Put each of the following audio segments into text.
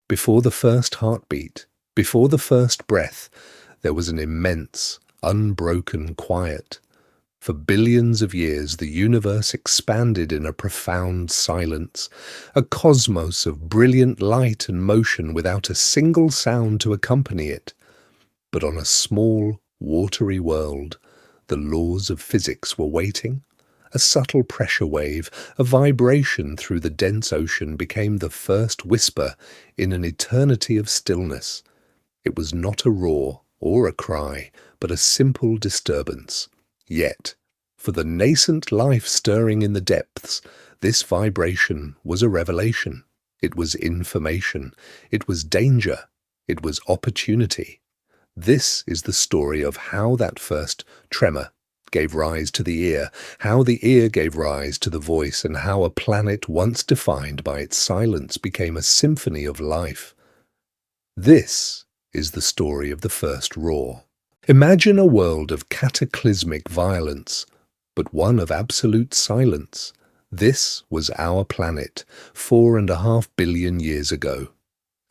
Before the first heartbeat, before the first breath, there was an immense, unbroken quiet. For billions of years, the universe expanded in a profound silence, a cosmos of brilliant light and motion without a single sound to accompany it. But on a small, watery world, the laws of physics were waiting. A subtle pressure wave, a vibration through the dense ocean became the first whisper in an eternity of stillness. It was not a roar or a cry, but a simple disturbance. Yet, for the nascent life stirring in the depths, this vibration was a revelation. It was information. It was danger. It was opportunity. This is the story of how that first tremor gave rise to the ear, how the ear gave rise to the voice, and how a planet once defined by its silence became a symphony of life. This is the story of the first roar. Imagine a world of cataclysmic violence, but one of absolute silence. This was our planet 4.5 billion years ago.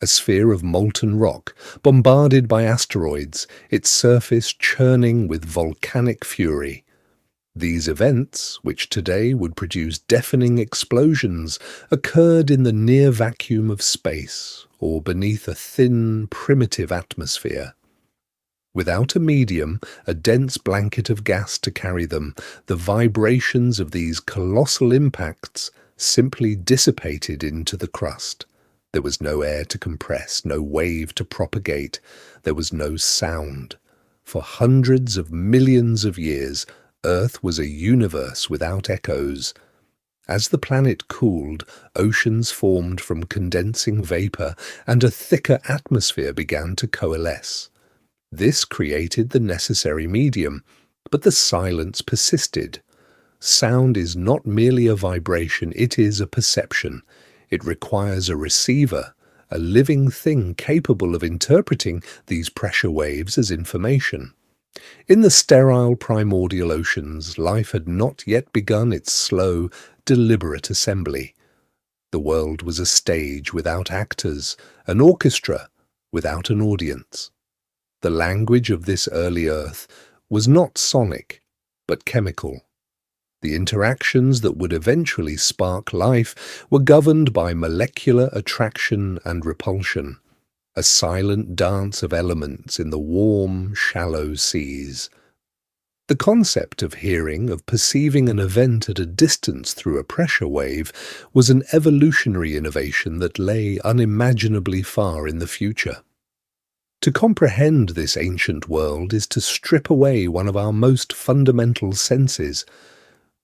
A sphere of molten rock, bombarded by asteroids, its surface churning with volcanic fury. These events, which today would produce deafening explosions, occurred in the near vacuum of space, or beneath a thin, primitive atmosphere. Without a medium, a dense blanket of gas to carry them, the vibrations of these colossal impacts simply dissipated into the crust. There was no air to compress, no wave to propagate. There was no sound. For hundreds of millions of years, Earth was a universe without echoes. As the planet cooled, oceans formed from condensing vapor, and a thicker atmosphere began to coalesce. This created the necessary medium, but the silence persisted. Sound is not merely a vibration, it is a perception. It requires a receiver, a living thing capable of interpreting these pressure waves as information. In the sterile primordial oceans, life had not yet begun its slow, deliberate assembly. The world was a stage without actors, an orchestra without an audience. The language of this early Earth was not sonic, but chemical. The interactions that would eventually spark life were governed by molecular attraction and repulsion, a silent dance of elements in the warm, shallow seas. The concept of hearing, of perceiving an event at a distance through a pressure wave, was an evolutionary innovation that lay unimaginably far in the future. To comprehend this ancient world is to strip away one of our most fundamental senses.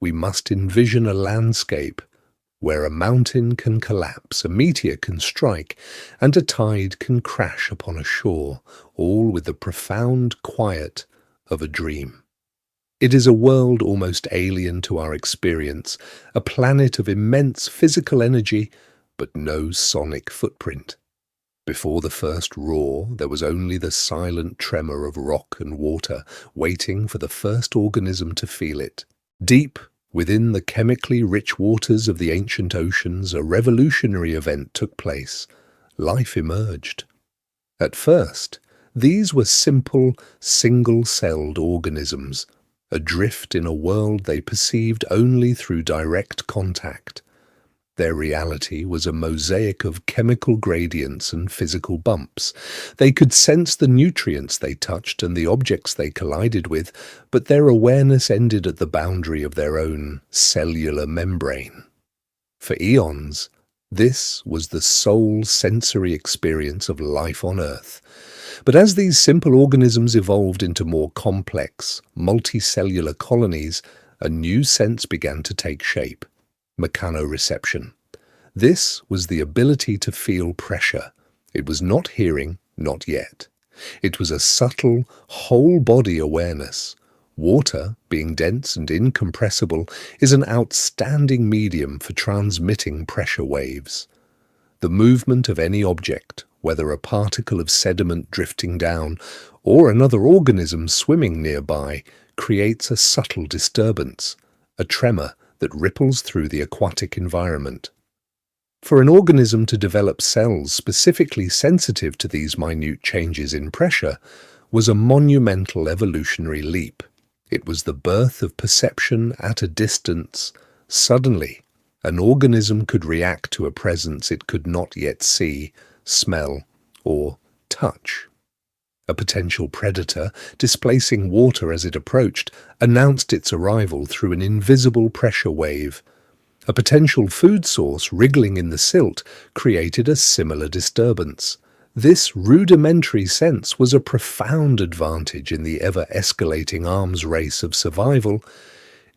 We must envision a landscape where a mountain can collapse, a meteor can strike, and a tide can crash upon a shore, all with the profound quiet of a dream. It is a world almost alien to our experience, a planet of immense physical energy, but no sonic footprint. Before the first roar, there was only the silent tremor of rock and water, waiting for the first organism to feel it. Deep within the chemically rich waters of the ancient oceans, a revolutionary event took place. Life emerged. At first, these were simple, single-celled organisms, adrift in a world they perceived only through direct contact. Their reality was a mosaic of chemical gradients and physical bumps. They could sense the nutrients they touched and the objects they collided with, but their awareness ended at the boundary of their own cellular membrane. For eons, this was the sole sensory experience of life on Earth. But as these simple organisms evolved into more complex, multicellular colonies, a new sense began to take shape. Mechanoreception. This was the ability to feel pressure. It was not hearing, not yet. It was a subtle, whole-body awareness. Water, being dense and incompressible, is an outstanding medium for transmitting pressure waves. The movement of any object, whether a particle of sediment drifting down or another organism swimming nearby, creates a subtle disturbance, a tremor that ripples through the aquatic environment. For an organism to develop cells specifically sensitive to these minute changes in pressure was a monumental evolutionary leap. It was the birth of perception at a distance. Suddenly, an organism could react to a presence it could not yet see, smell, or touch. A potential predator, displacing water as it approached, announced its arrival through an invisible pressure wave. A potential food source wriggling in the silt created a similar disturbance. This rudimentary sense was a profound advantage in the ever-escalating arms race of survival.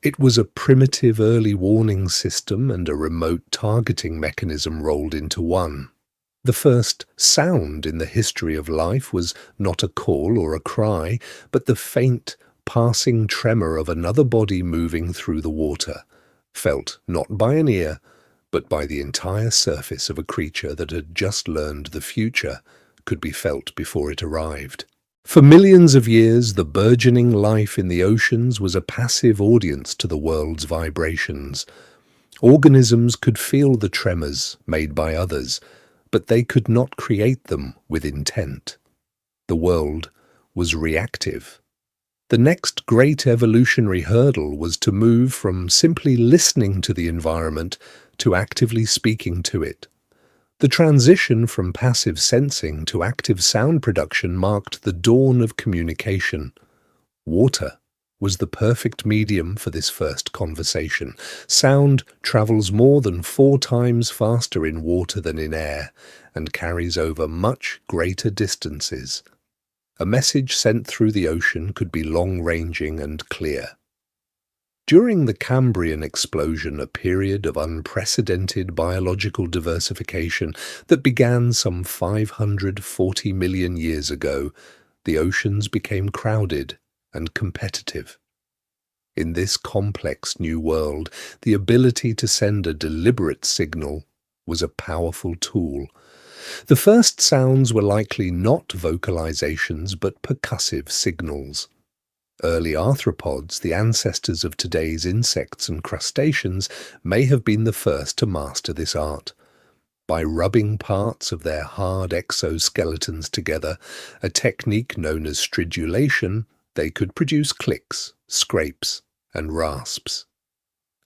It was a primitive early warning system and a remote targeting mechanism rolled into one. The first sound in the history of life was not a call or a cry, but the faint, passing tremor of another body moving through the water, felt not by an ear, but by the entire surface of a creature that had just learned the future could be felt before it arrived. For millions of years, the burgeoning life in the oceans was a passive audience to the world's vibrations. Organisms could feel the tremors made by others, but they could not create them with intent. The world was reactive. The next great evolutionary hurdle was to move from simply listening to the environment to actively speaking to it. The transition from passive sensing to active sound production marked the dawn of communication. Water was the perfect medium for this first conversation. Sound travels more than 4 times faster in water than in air and carries over much greater distances. A message sent through the ocean could be long-ranging and clear. During the Cambrian explosion, a period of unprecedented biological diversification that began some 540 million years ago, the oceans became crowded and competitive. In this complex new world, the ability to send a deliberate signal was a powerful tool. The first sounds were likely not vocalizations but percussive signals. Early arthropods, the ancestors of today's insects and crustaceans, may have been the first to master this art. By rubbing parts of their hard exoskeletons together, a technique known as stridulation, they could produce clicks, scrapes, and rasps.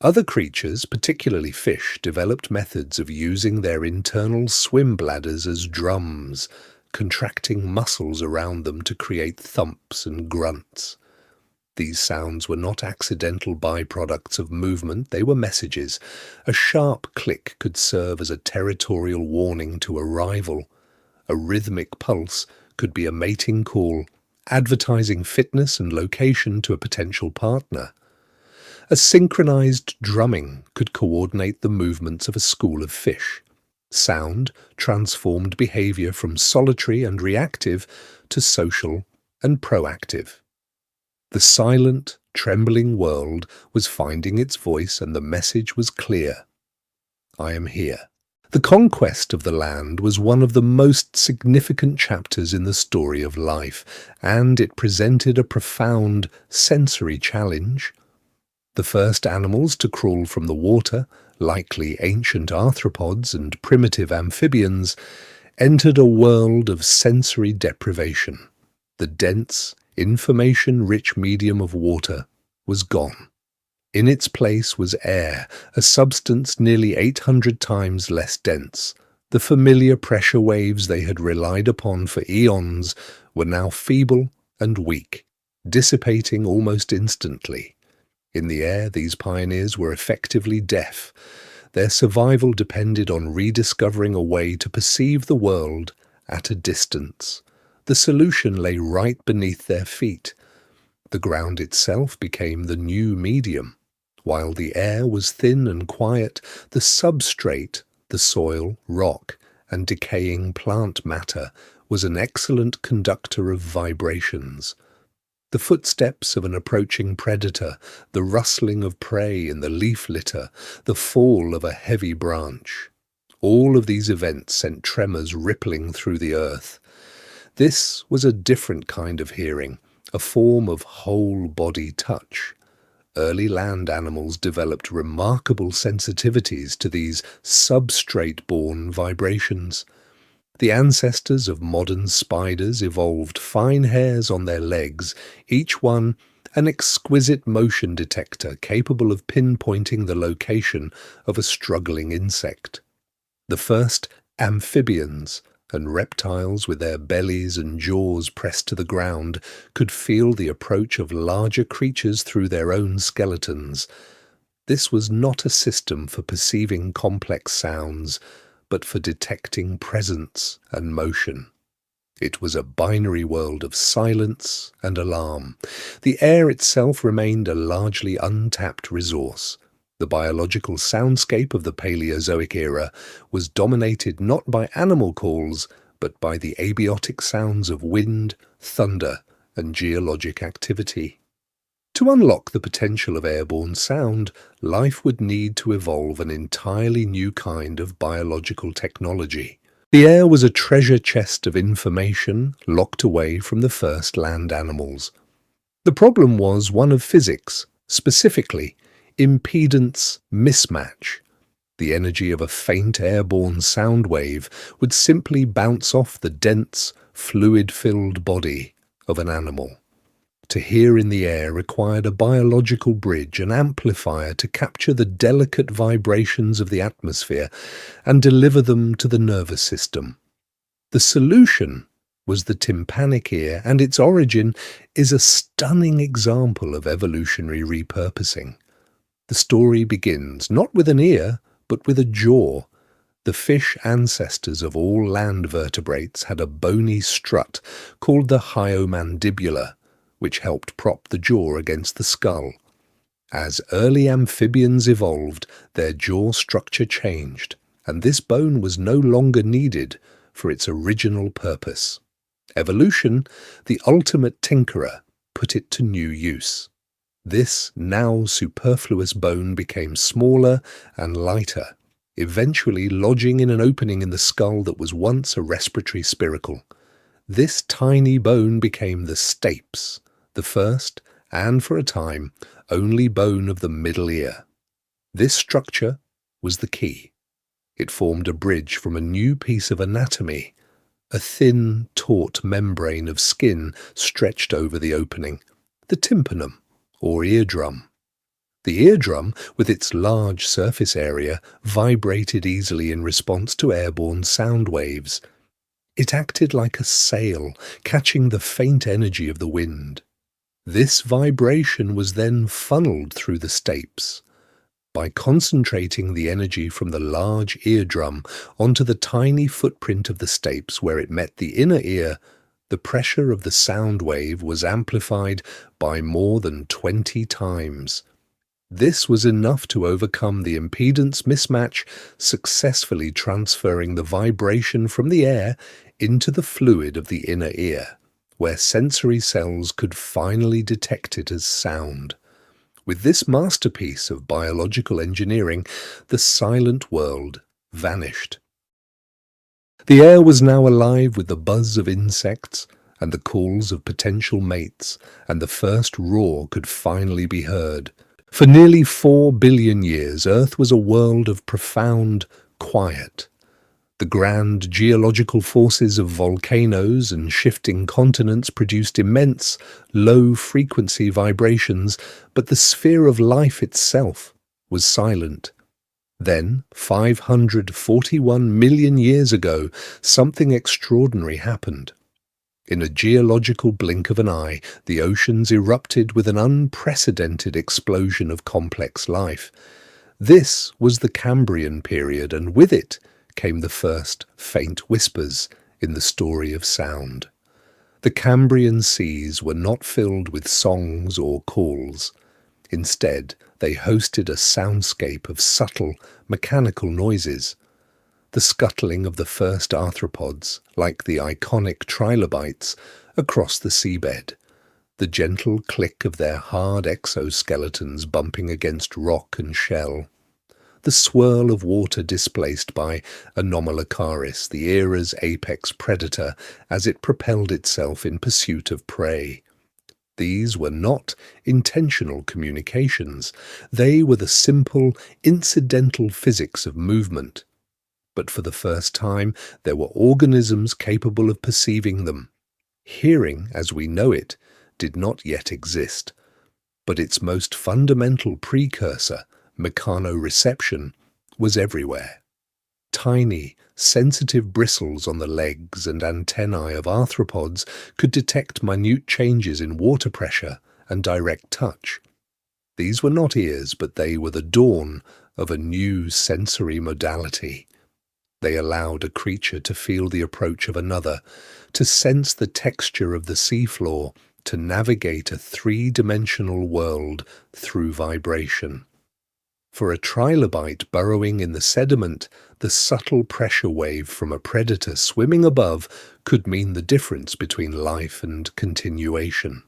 Other creatures, particularly fish, developed methods of using their internal swim bladders as drums, contracting muscles around them to create thumps and grunts. These sounds were not accidental byproducts of movement, they were messages. A sharp click could serve as a territorial warning to a rival. A rhythmic pulse could be a mating call, advertising fitness and location to a potential partner. A synchronized drumming could coordinate the movements of a school of fish. Sound transformed behavior from solitary and reactive to social and proactive. The silent, trembling world was finding its voice, and the message was clear. I am here. The conquest of the land was one of the most significant chapters in the story of life, and it presented a profound sensory challenge. The first animals to crawl from the water, likely ancient arthropods and primitive amphibians, entered a world of sensory deprivation. The dense, information-rich medium of water was gone. In its place was air, a substance nearly 800 times less dense. The familiar pressure waves they had relied upon for eons were now feeble and weak, dissipating almost instantly. In the air, these pioneers were effectively deaf. Their survival depended on rediscovering a way to perceive the world at a distance. The solution lay right beneath their feet. The ground itself became the new medium. While the air was thin and quiet, the substrate, the soil, rock, and decaying plant matter, was an excellent conductor of vibrations. The footsteps of an approaching predator, the rustling of prey in the leaf litter, the fall of a heavy branch. All of these events sent tremors rippling through the earth. This was a different kind of hearing, a form of whole-body touch. early land animals developed remarkable sensitivities to these substrate-borne vibrations. The ancestors of modern spiders evolved fine hairs on their legs, each one an exquisite motion detector capable of pinpointing the location of a struggling insect. The first amphibians and reptiles with their bellies and jaws pressed to the ground could feel the approach of larger creatures through their own skeletons. This was not a system for perceiving complex sounds, but for detecting presence and motion. It was a binary world of silence and alarm. The air itself remained a largely untapped resource. The biological soundscape of the Paleozoic era was dominated not by animal calls, but by the abiotic sounds of wind, thunder, and geologic activity. To unlock the potential of airborne sound, life would need to evolve an entirely new kind of biological technology. The air was a treasure chest of information locked away from the first land animals. The problem was one of physics, specifically impedance mismatch. The energy of a faint airborne sound wave would simply bounce off the dense, fluid-filled body of an animal. To hear in the air required a biological bridge, an amplifier to capture the delicate vibrations of the atmosphere and deliver them to the nervous system. The solution was the tympanic ear, and its origin is a stunning example of evolutionary repurposing. The story begins not with an ear, but with a jaw. The fish ancestors of all land vertebrates had a bony strut called the hyomandibula, which helped prop the jaw against the skull. As early amphibians evolved, their jaw structure changed, and this bone was no longer needed for its original purpose. Evolution, the ultimate tinkerer, put it to new use. This now superfluous bone became smaller and lighter, eventually lodging in an opening in the skull that was once a respiratory spiracle. This tiny bone became the stapes, the first, and for a time, only bone of the middle ear. This structure was the key. It formed a bridge from a new piece of anatomy, a thin, taut membrane of skin stretched over the opening, the tympanum, or eardrum. The eardrum, with its large surface area, vibrated easily in response to airborne sound waves. It acted like a sail, catching the faint energy of the wind. This vibration was then funneled through the stapes. By concentrating the energy from the large eardrum onto the tiny footprint of the stapes where it met the inner ear, the pressure of the sound wave was amplified by more than 20 times. This was enough to overcome the impedance mismatch, successfully transferring the vibration from the air into the fluid of the inner ear, where sensory cells could finally detect it as sound. With this masterpiece of biological engineering, the silent world vanished. The air was now alive with the buzz of insects and the calls of potential mates, and the first roar could finally be heard. For nearly 4 billion years, Earth was a world of profound quiet. The grand geological forces of volcanoes and shifting continents produced immense, low-frequency vibrations, but the sphere of life itself was silent. Then, 541 million years ago, something extraordinary happened. In a geological blink of an eye, the oceans erupted with an unprecedented explosion of complex life. This was the Cambrian period, and with it came the first faint whispers in the story of sound. The Cambrian seas were not filled with songs or calls. Instead, they hosted a soundscape of subtle, mechanical noises. The scuttling of the first arthropods, like the iconic trilobites, across the seabed. The gentle click of their hard exoskeletons bumping against rock and shell. The swirl of water displaced by Anomalocaris, the era's apex predator, as it propelled itself in pursuit of prey. These were not intentional communications. They were the simple, incidental physics of movement. But for the first time, there were organisms capable of perceiving them. Hearing, as we know it, did not yet exist, but its most fundamental precursor, mechanoreception, was everywhere. Tiny, sensitive bristles on the legs and antennae of arthropods could detect minute changes in water pressure and direct touch. These were not ears, but they were the dawn of a new sensory modality. They allowed a creature to feel the approach of another, to sense the texture of the seafloor, to navigate a three-dimensional world through vibration. For a trilobite burrowing in the sediment, the subtle pressure wave from a predator swimming above could mean the difference between life and continuation.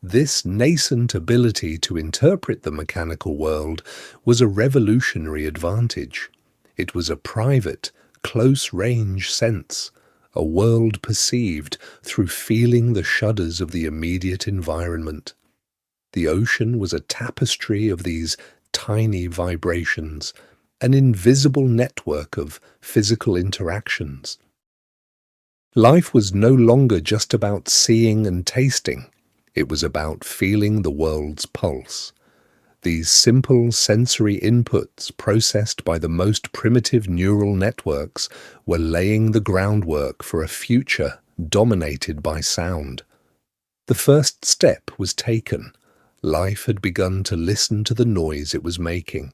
This nascent ability to interpret the mechanical world was a revolutionary advantage. It was a private, close-range sense, a world perceived through feeling the shudders of the immediate environment. The ocean was a tapestry of these tiny vibrations, an invisible network of physical interactions. Life was no longer just about seeing and tasting. It was about feeling the world's pulse. These simple sensory inputs, processed by the most primitive neural networks, were laying the groundwork for a future dominated by sound. The first step was taken. Life had begun to listen to the noise it was making.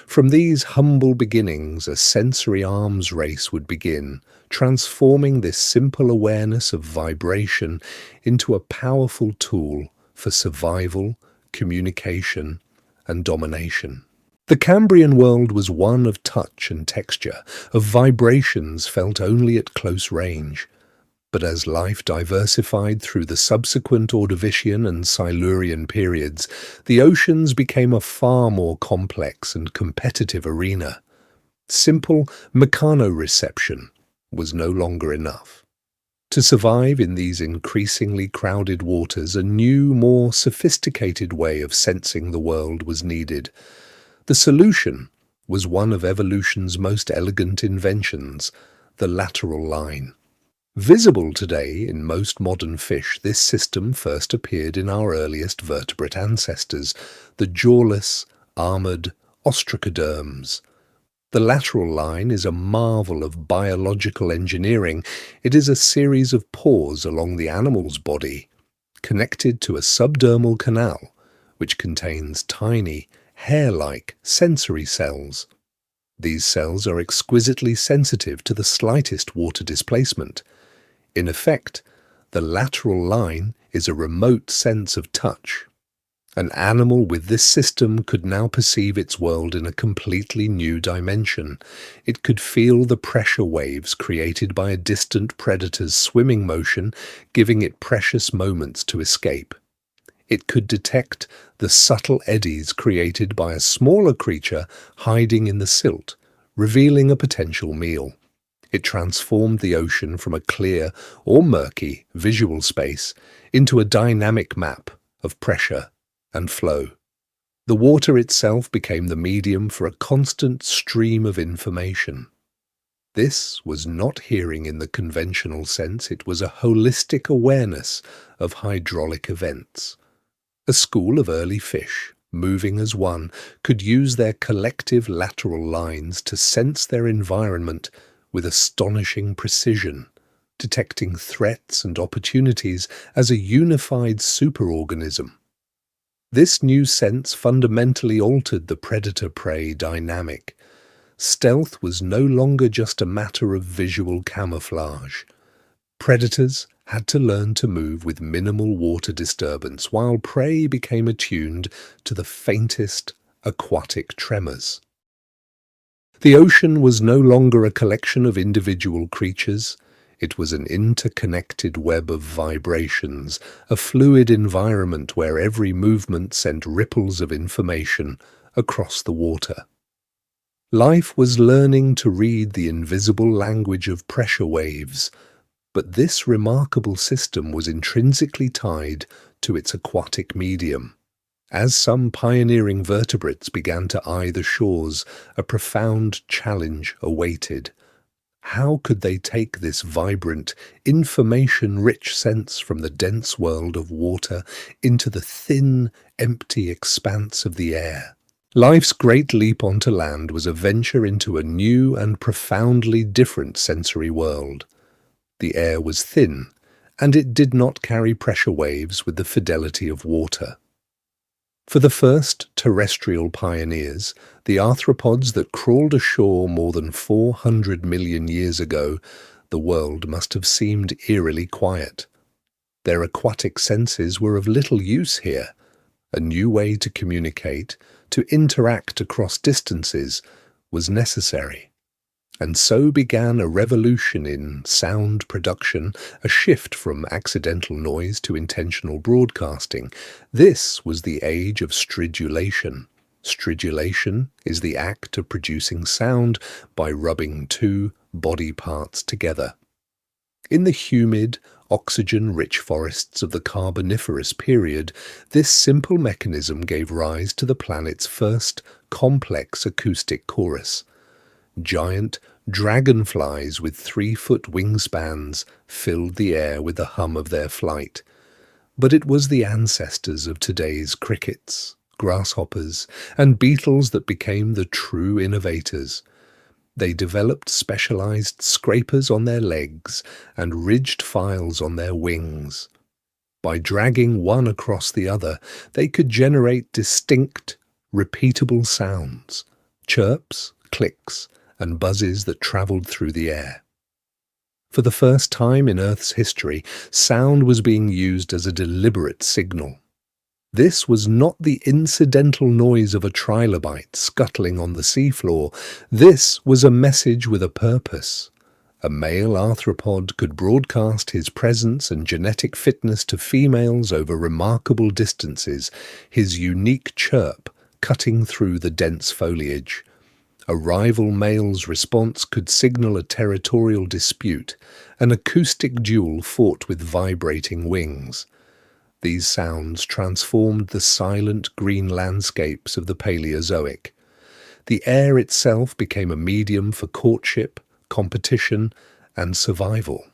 From these humble beginnings, a sensory arms race would begin, transforming this simple awareness of vibration into a powerful tool for survival, communication, and domination. The Cambrian world was one of touch and texture, of vibrations felt only at close range. But as life diversified through the subsequent Ordovician and Silurian periods, the oceans became a far more complex and competitive arena. Simple mechanoreception was no longer enough. To survive in these increasingly crowded waters, a new, more sophisticated way of sensing the world was needed. The solution was one of evolution's most elegant inventions, the lateral line. Visible today in most modern fish, this system first appeared in our earliest vertebrate ancestors, the jawless, armored ostracoderms. The lateral line is a marvel of biological engineering. It is a series of pores along the animal's body, connected to a subdermal canal, which contains tiny, hair-like sensory cells. These cells are exquisitely sensitive to the slightest water displacement. In effect, the lateral line is a remote sense of touch. An animal with this system could now perceive its world in a completely new dimension. It could feel the pressure waves created by a distant predator's swimming motion, giving it precious moments to escape. It could detect the subtle eddies created by a smaller creature hiding in the silt, revealing a potential meal. It transformed the ocean from a clear or murky visual space into a dynamic map of pressure and flow. The water itself became the medium for a constant stream of information. This was not hearing in the conventional sense, it was a holistic awareness of hydraulic events. A school of early fish, moving as one, could use their collective lateral lines to sense their environment with astonishing precision, detecting threats and opportunities as a unified superorganism. This new sense fundamentally altered the predator-prey dynamic. Stealth was no longer just a matter of visual camouflage. Predators had to learn to move with minimal water disturbance, while prey became attuned to the faintest aquatic tremors. The ocean was no longer a collection of individual creatures. It was an interconnected web of vibrations, a fluid environment where every movement sent ripples of information across the water. Life was learning to read the invisible language of pressure waves, But this remarkable system was intrinsically tied to its aquatic medium. As some pioneering vertebrates began to eye the shores, a profound challenge awaited. How could they take this vibrant, information-rich sense from the dense world of water into the thin, empty expanse of the air? Life's great leap onto land was a venture into a new and profoundly different sensory world. The air was thin, and it did not carry pressure waves with the fidelity of water. For the first terrestrial pioneers, the arthropods that crawled ashore more than 400 million years ago, the world must have seemed eerily quiet. Their aquatic senses were of little use here. A new way to communicate, to interact across distances, was necessary. And so began a revolution in sound production, a shift from accidental noise to intentional broadcasting. This was the age of stridulation. Stridulation is the act of producing sound by rubbing two body parts together. In the humid, oxygen-rich forests of the Carboniferous period, this simple mechanism gave rise to the planet's first complex acoustic chorus. Giant dragonflies with 3-foot wingspans filled the air with the hum of their flight. But it was the ancestors of today's crickets, grasshoppers, and beetles that became the true innovators. They developed specialized scrapers on their legs and ridged files on their wings. By dragging one across the other, they could generate distinct, repeatable sounds, chirps, clicks, and buzzes that traveled through the air. For the first time in Earth's history, sound was being used as a deliberate signal. This was not the incidental noise of a trilobite scuttling on the seafloor. This was a message with a purpose. A male arthropod could broadcast his presence and genetic fitness to females over remarkable distances, his unique chirp cutting through the dense foliage. A rival male's response could signal a territorial dispute, an acoustic duel fought with vibrating wings. These sounds transformed the silent green landscapes of the Paleozoic. The air itself became a medium for courtship, competition, and survival.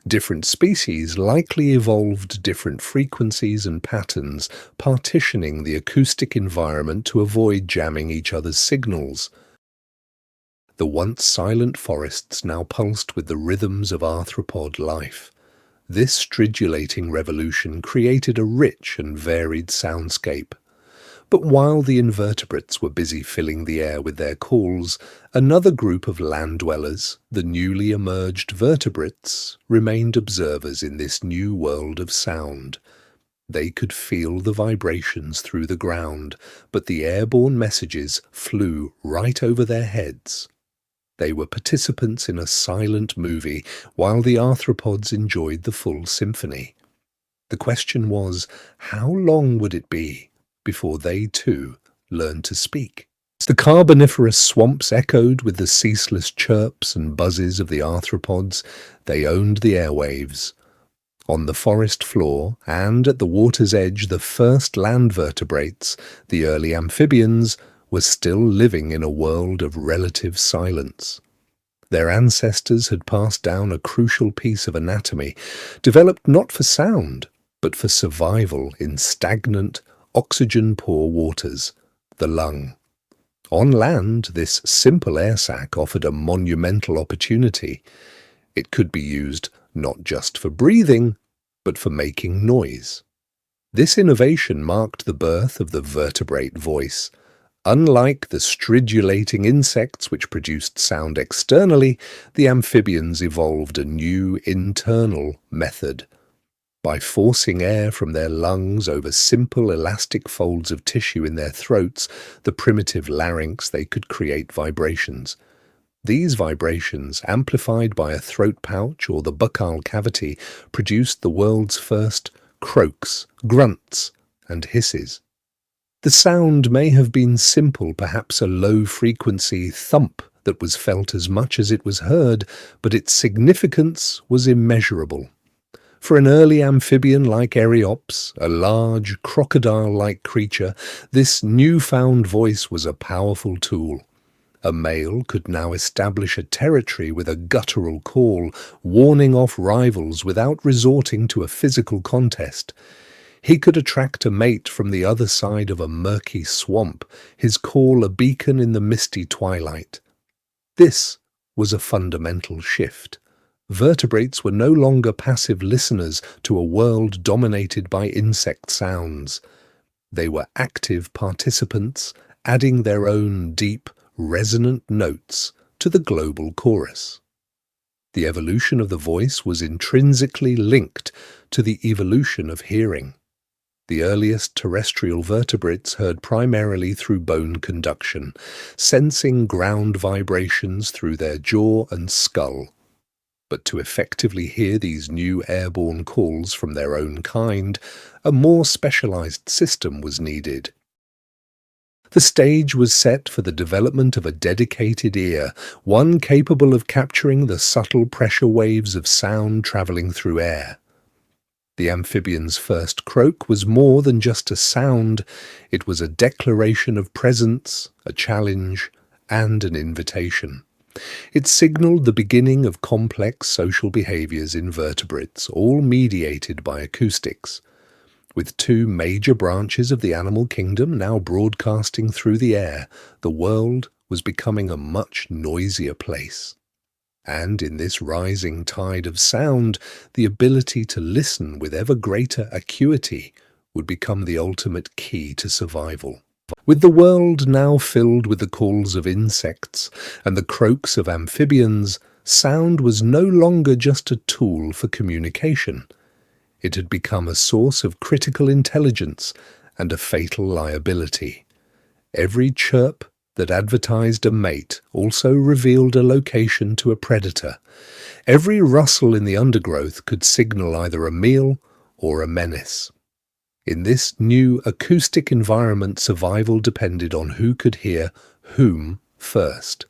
Different species likely evolved different frequencies and patterns, partitioning the acoustic environment to avoid jamming each other's signals. The once silent forests now pulsed with the rhythms of arthropod life. This stridulating revolution created a rich and varied soundscape. But while the invertebrates were busy filling the air with their calls, another group of land dwellers, the newly emerged vertebrates, remained observers in this new world of sound. They could feel the vibrations through the ground, but the airborne messages flew right over their heads. They were participants in a silent movie while the arthropods enjoyed the full symphony. The question was, how long would it be before they too learned to speak? The Carboniferous swamps echoed with the ceaseless chirps and buzzes of the arthropods. They owned the airwaves. On the forest floor and at the water's edge, the first land vertebrates, the early amphibians, were still living in a world of relative silence. Their ancestors had passed down a crucial piece of anatomy, developed not for sound, but for survival in stagnant, oxygen-poor waters, the lung. On land, this simple air sac offered a monumental opportunity. It could be used not just for breathing, but for making noise. This innovation marked the birth of the vertebrate voice. Unlike the stridulating insects which produced sound externally, the amphibians evolved a new internal method. By forcing air from their lungs over simple elastic folds of tissue in their throats, the primitive larynx, they could create vibrations. These vibrations, amplified by a throat pouch or the buccal cavity, produced the world's first croaks, grunts, and hisses. The sound may have been simple, perhaps a low-frequency thump that was felt as much as it was heard, but its significance was immeasurable. For an early amphibian like Eriops, a large, crocodile-like creature, this newfound voice was a powerful tool. A male could now establish a territory with a guttural call, warning off rivals without resorting to a physical contest. He could attract a mate from the other side of a murky swamp, his call a beacon in the misty twilight. This was a fundamental shift. Vertebrates were no longer passive listeners to a world dominated by insect sounds. They were active participants, adding their own deep, resonant notes to the global chorus. The evolution of the voice was intrinsically linked to the evolution of hearing. The earliest terrestrial vertebrates heard primarily through bone conduction, sensing ground vibrations through their jaw and skull. But to effectively hear these new airborne calls from their own kind, a more specialized system was needed. The stage was set for the development of a dedicated ear, one capable of capturing the subtle pressure waves of sound traveling through air. The amphibian's first croak was more than just a sound. It was a declaration of presence, a challenge, and an invitation. It signaled the beginning of complex social behaviors in vertebrates, all mediated by acoustics. With two major branches of the animal kingdom now broadcasting through the air, the world was becoming a much noisier place. And in this rising tide of sound, the ability to listen with ever greater acuity would become the ultimate key to survival. With the world now filled with the calls of insects and the croaks of amphibians, sound was no longer just a tool for communication. It had become a source of critical intelligence and a fatal liability. Every chirp that advertised a mate also revealed a location to a predator. Every rustle in the undergrowth could signal either a meal or a menace. In this new acoustic environment, survival depended on who could hear whom first.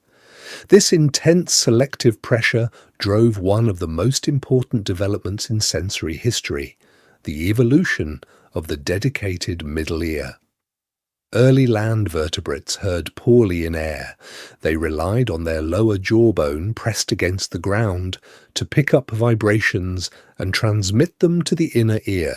This intense selective pressure drove one of the most important developments in sensory history, the evolution of the dedicated middle ear. Early land vertebrates heard poorly in air. They relied on their lower jawbone pressed against the ground to pick up vibrations and transmit them to the inner ear.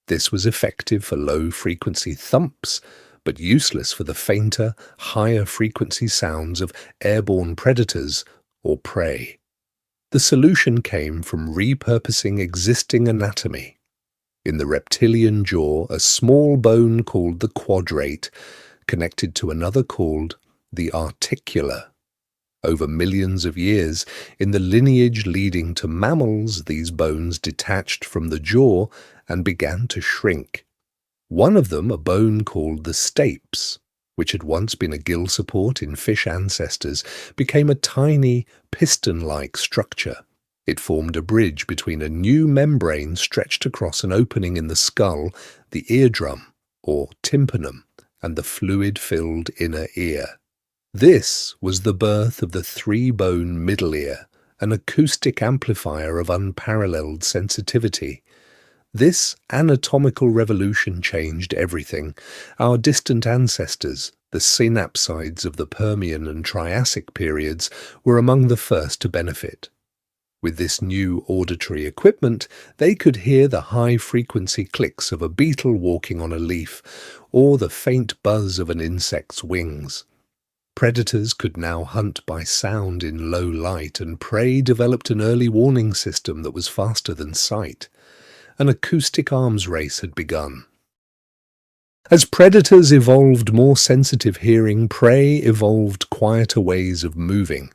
This was effective for low-frequency thumps, but useless for the fainter, higher-frequency sounds of airborne predators or prey. The solution came from repurposing existing anatomy. In the reptilian jaw, a small bone called the quadrate connected to another called the articular. Over millions of years, in the lineage leading to mammals, these bones detached from the jaw and began to shrink. One of them, a bone called the stapes, which had once been a gill support in fish ancestors, became a tiny, piston-like structure. It formed a bridge between a new membrane stretched across an opening in the skull, the eardrum, or tympanum, and the fluid-filled inner ear. This was the birth of the three-bone middle ear, an acoustic amplifier of unparalleled sensitivity. This anatomical revolution changed everything. Our distant ancestors, the synapsids of the Permian and Triassic periods, were among the first to benefit. With this new auditory equipment, they could hear the high-frequency clicks of a beetle walking on a leaf, or the faint buzz of an insect's wings. Predators could now hunt by sound in low light, and prey developed an early warning system that was faster than sight. An acoustic arms race had begun. As predators evolved more sensitive hearing, prey evolved quieter ways of moving.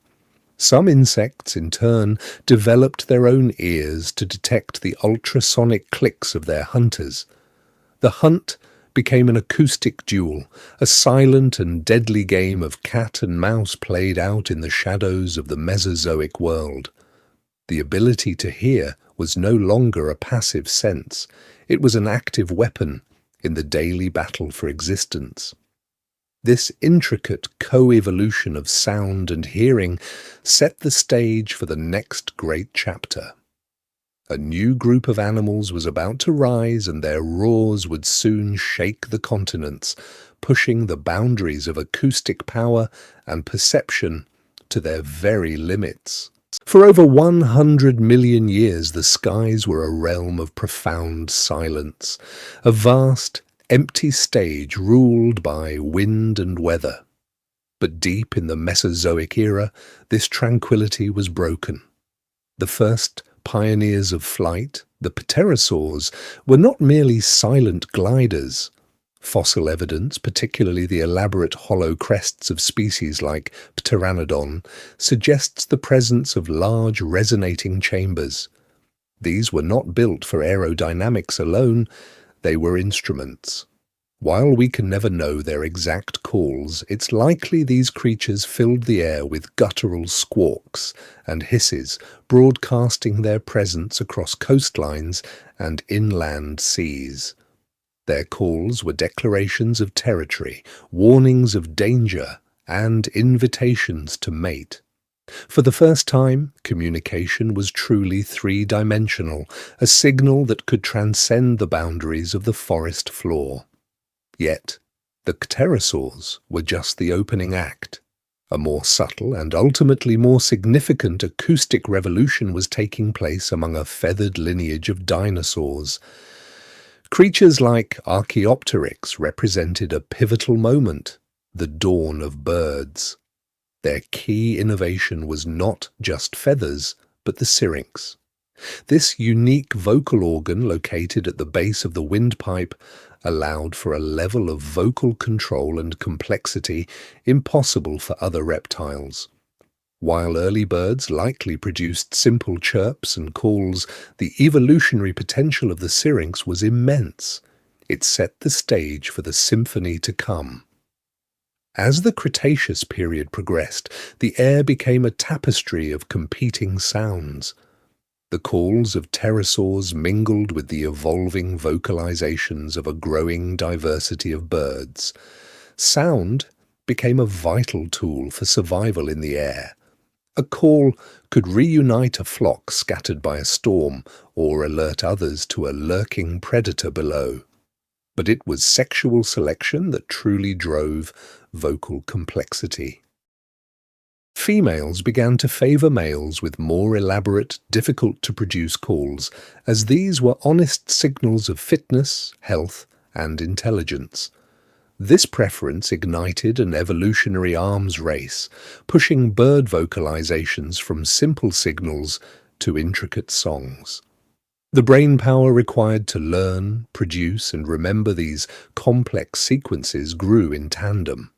Some insects, in turn, developed their own ears to detect the ultrasonic clicks of their hunters. The hunt became an acoustic duel, a silent and deadly game of cat and mouse played out in the shadows of the Mesozoic world. The ability to hear was no longer a passive sense. It was an active weapon in the daily battle for existence. This intricate co-evolution of sound and hearing set the stage for the next great chapter. A new group of animals was about to rise, and their roars would soon shake the continents, pushing the boundaries of acoustic power and perception to their very limits. For over 100 million years, the skies were a realm of profound silence, a vast, empty stage ruled by wind and weather. But deep in the Mesozoic era, this tranquility was broken. The first pioneers of flight, the pterosaurs, were not merely silent gliders. Fossil evidence, particularly the elaborate hollow crests of species like Pteranodon, suggests the presence of large resonating chambers. These were not built for aerodynamics alone, they were instruments. While we can never know their exact calls, it's likely these creatures filled the air with guttural squawks and hisses, broadcasting their presence across coastlines and inland seas. Their calls were declarations of territory, warnings of danger, and invitations to mate. For the first time, communication was truly three-dimensional, a signal that could transcend the boundaries of the forest floor. Yet, the pterosaurs were just the opening act. A more subtle and ultimately more significant acoustic revolution was taking place among a feathered lineage of dinosaurs. Creatures like Archaeopteryx represented a pivotal moment, the dawn of birds. Their key innovation was not just feathers, but the syrinx. This unique vocal organ located at the base of the windpipe allowed for a level of vocal control and complexity impossible for other reptiles. While early birds likely produced simple chirps and calls, the evolutionary potential of the syrinx was immense. It set the stage for the symphony to come. As the Cretaceous period progressed, the air became a tapestry of competing sounds. The calls of pterosaurs mingled with the evolving vocalizations of a growing diversity of birds. Sound became a vital tool for survival in the air. A call could reunite a flock scattered by a storm or alert others to a lurking predator below. But it was sexual selection that truly drove vocal complexity. Females began to favor males with more elaborate, difficult-to-produce calls, as these were honest signals of fitness, health, and intelligence. This preference ignited an evolutionary arms race, pushing bird vocalizations from simple signals to intricate songs. The brain power required to learn, produce, and remember these complex sequences grew in tandem.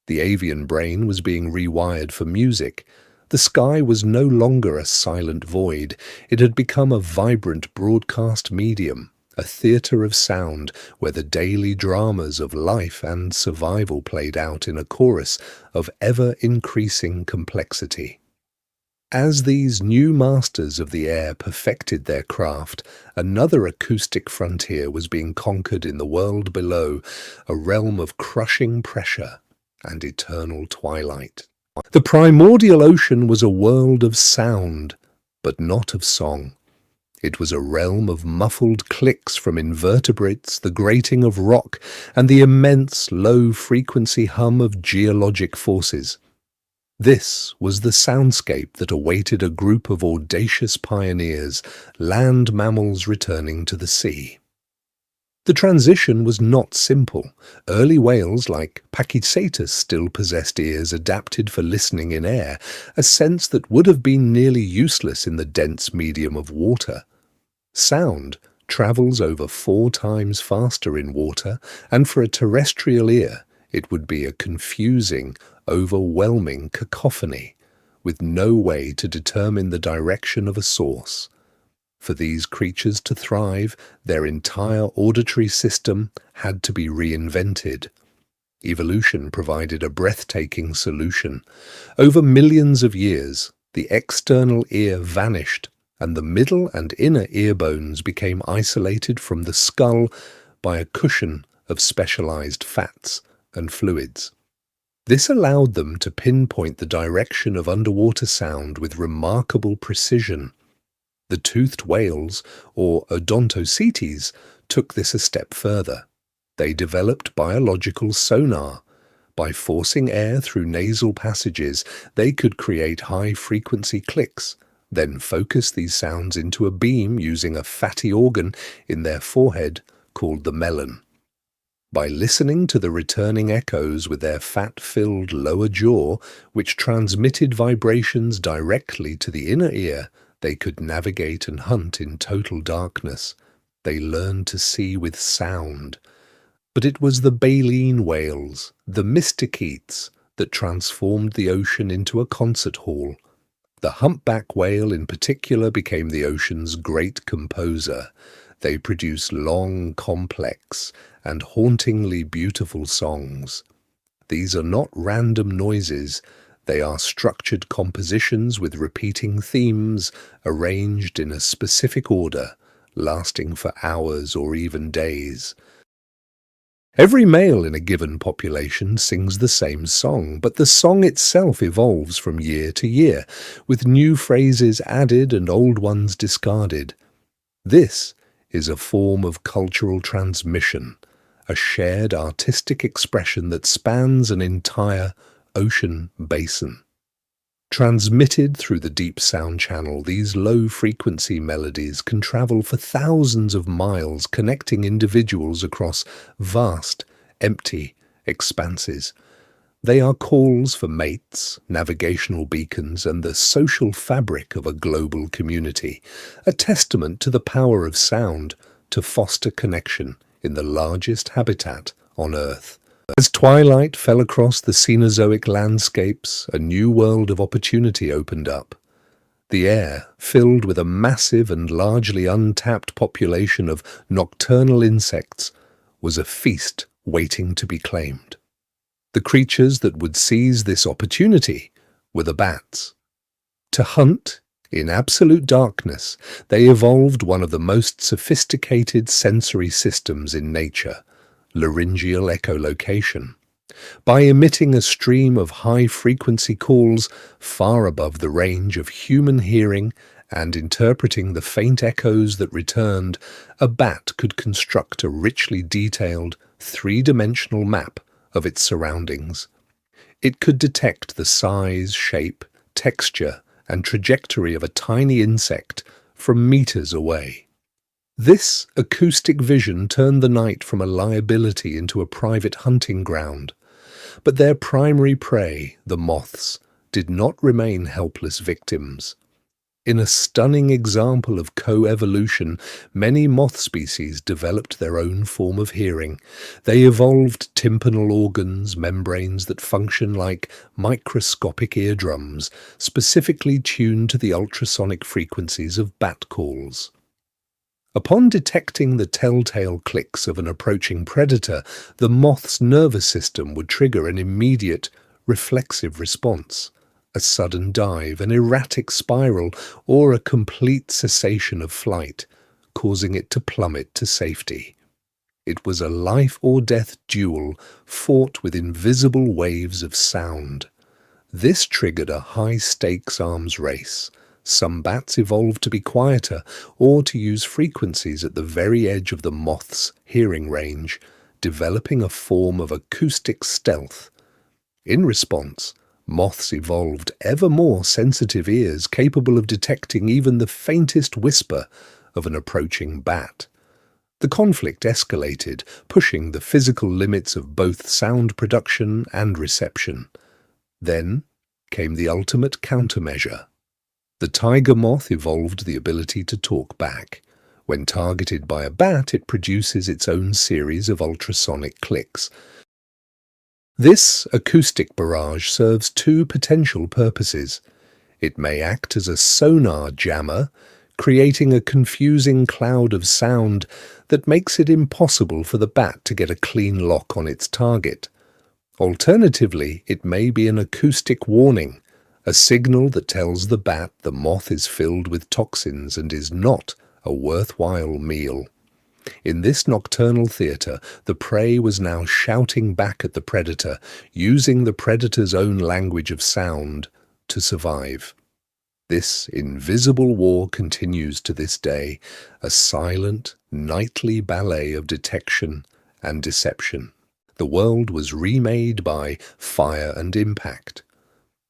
The avian brain was being rewired for music. The sky was no longer a silent void. It had become a vibrant broadcast medium, a theatre of sound where the daily dramas of life and survival played out in a chorus of ever-increasing complexity. As these new masters of the air perfected their craft, another acoustic frontier was being conquered in the world below, a realm of crushing pressure and eternal twilight. The primordial ocean was a world of sound, but not of song. It was a realm of muffled clicks from invertebrates, the grating of rock, and the immense low-frequency hum of geologic forces. This was the soundscape that awaited a group of audacious pioneers, land mammals returning to the sea. The transition was not simple. Early whales like Pachycetus still possessed ears adapted for listening in air, a sense that would have been nearly useless in the dense medium of water. Sound travels over 4 times faster in water, and for a terrestrial ear, it would be a confusing, overwhelming cacophony, with no way to determine the direction of a source. For these creatures to thrive, their entire auditory system had to be reinvented. Evolution provided a breathtaking solution. Over millions of years, the external ear vanished, and the middle and inner ear bones became isolated from the skull by a cushion of specialized fats, and fluids. This allowed them to pinpoint the direction of underwater sound with remarkable precision. The toothed whales, or odontocetes, took this a step further. They developed biological sonar. By forcing air through nasal passages, they could create high-frequency clicks, then focus these sounds into a beam using a fatty organ in their forehead called the melon. By listening to the returning echoes with their fat-filled lower jaw, which transmitted vibrations directly to the inner ear, they could navigate and hunt in total darkness. They learned to see with sound. But it was the baleen whales, the mysticetes, that transformed the ocean into a concert hall. The humpback whale in particular became the ocean's great composer. They produce long, complex, and hauntingly beautiful songs. These are not random noises. They are structured compositions with repeating themes arranged in a specific order, lasting for hours or even days. Every male in a given population sings the same song, but the song itself evolves from year to year, with new phrases added and old ones discarded. This is a form of cultural transmission, a shared artistic expression that spans an entire ocean basin. Transmitted through the deep sound channel, these low-frequency melodies can travel for thousands of miles, connecting individuals across vast, empty expanses. They are calls for mates, navigational beacons, and the social fabric of a global community, a testament to the power of sound to foster connection in the largest habitat on Earth. As twilight fell across the Cenozoic landscapes, a new world of opportunity opened up. The air, filled with a massive and largely untapped population of nocturnal insects, was a feast waiting to be claimed. The creatures that would seize this opportunity were the bats. To hunt in absolute darkness, they evolved one of the most sophisticated sensory systems in nature, laryngeal echolocation. By emitting a stream of high-frequency calls far above the range of human hearing and interpreting the faint echoes that returned, a bat could construct a richly detailed, three-dimensional map of its surroundings. It could detect the size, shape, texture, and trajectory of a tiny insect from meters away. This acoustic vision turned the night from a liability into a private hunting ground. But their primary prey, the moths, did not remain helpless victims. In a stunning example of co-evolution, many moth species developed their own form of hearing. They evolved tympanal organs, membranes that function like microscopic eardrums, specifically tuned to the ultrasonic frequencies of bat calls. Upon detecting the telltale clicks of an approaching predator, the moth's nervous system would trigger an immediate, reflexive response. A sudden dive, an erratic spiral, or a complete cessation of flight, causing it to plummet to safety. It was a life-or-death duel fought with invisible waves of sound. This triggered a high-stakes arms race. Some bats evolved to be quieter or to use frequencies at the very edge of the moth's hearing range, developing a form of acoustic stealth. In response, moths evolved ever more sensitive ears capable of detecting even the faintest whisper of an approaching bat. The conflict escalated, pushing the physical limits of both sound production and reception. Then came the ultimate countermeasure. The tiger moth evolved the ability to talk back. When targeted by a bat, it produces its own series of ultrasonic clicks. This acoustic barrage serves two potential purposes. It may act as a sonar jammer, creating a confusing cloud of sound that makes it impossible for the bat to get a clean lock on its target. Alternatively, it may be an acoustic warning, a signal that tells the bat the moth is filled with toxins and is not a worthwhile meal. In this nocturnal theatre, the prey was now shouting back at the predator, using the predator's own language of sound to survive. This invisible war continues to this day, a silent, nightly ballet of detection and deception. The world was remade by fire and impact.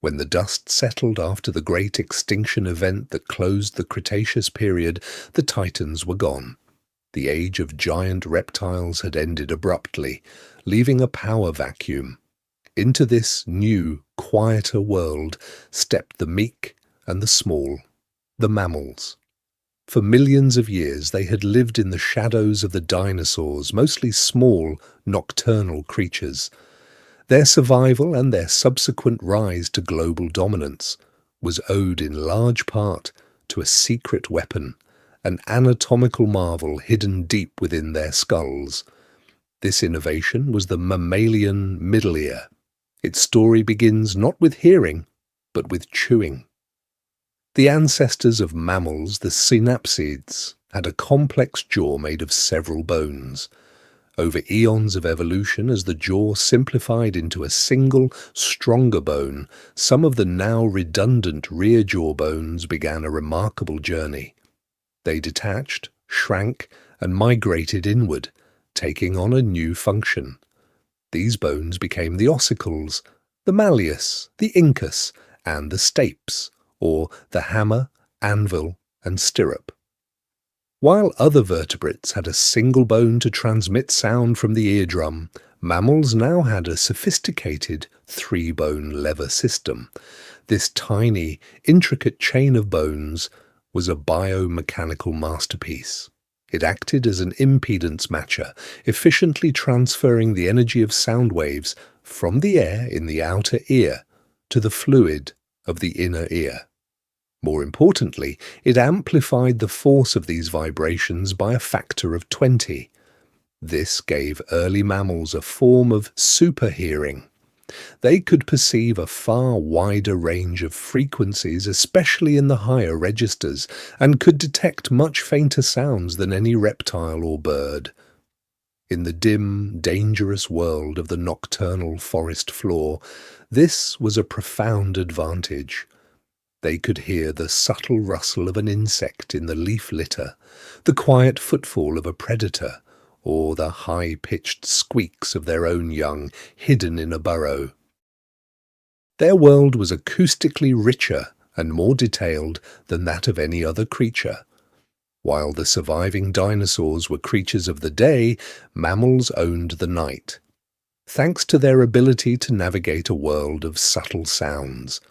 When the dust settled after the great extinction event that closed the Cretaceous period, the Titans were gone. The age of giant reptiles had ended abruptly, leaving a power vacuum. Into this new, quieter world stepped the meek and the small, the mammals. For millions of years they had lived in the shadows of the dinosaurs, mostly small, nocturnal creatures. Their survival and their subsequent rise to global dominance was owed in large part to a secret weapon, an anatomical marvel hidden deep within their skulls. This innovation was the mammalian middle ear. Its story begins not with hearing, but with chewing. The ancestors of mammals, the synapsids, had a complex jaw made of several bones. Over eons of evolution, as the jaw simplified into a single, stronger bone, some of the now redundant rear jaw bones began a remarkable journey. They detached, shrank, and migrated inward, taking on a new function. These bones became the ossicles, the malleus, the incus, and the stapes, or the hammer, anvil, and stirrup. While other vertebrates had a single bone to transmit sound from the eardrum, mammals now had a sophisticated three-bone lever system. This tiny, intricate chain of bones was a biomechanical masterpiece. It acted as an impedance matcher, efficiently transferring the energy of sound waves from the air in the outer ear to the fluid of the inner ear. More importantly, it amplified the force of these vibrations by a factor of 20. This gave early mammals a form of superhearing. They could perceive a far wider range of frequencies, especially in the higher registers, and could detect much fainter sounds than any reptile or bird. In the dim, dangerous world of the nocturnal forest floor, this was a profound advantage. They could hear the subtle rustle of an insect in the leaf litter, the quiet footfall of a predator, or the high-pitched squeaks of their own young hidden in a burrow. Their world was acoustically richer and more detailed than that of any other creature. While the surviving dinosaurs were creatures of the day, mammals owned the night. Thanks to their ability to navigate a world of subtle sounds,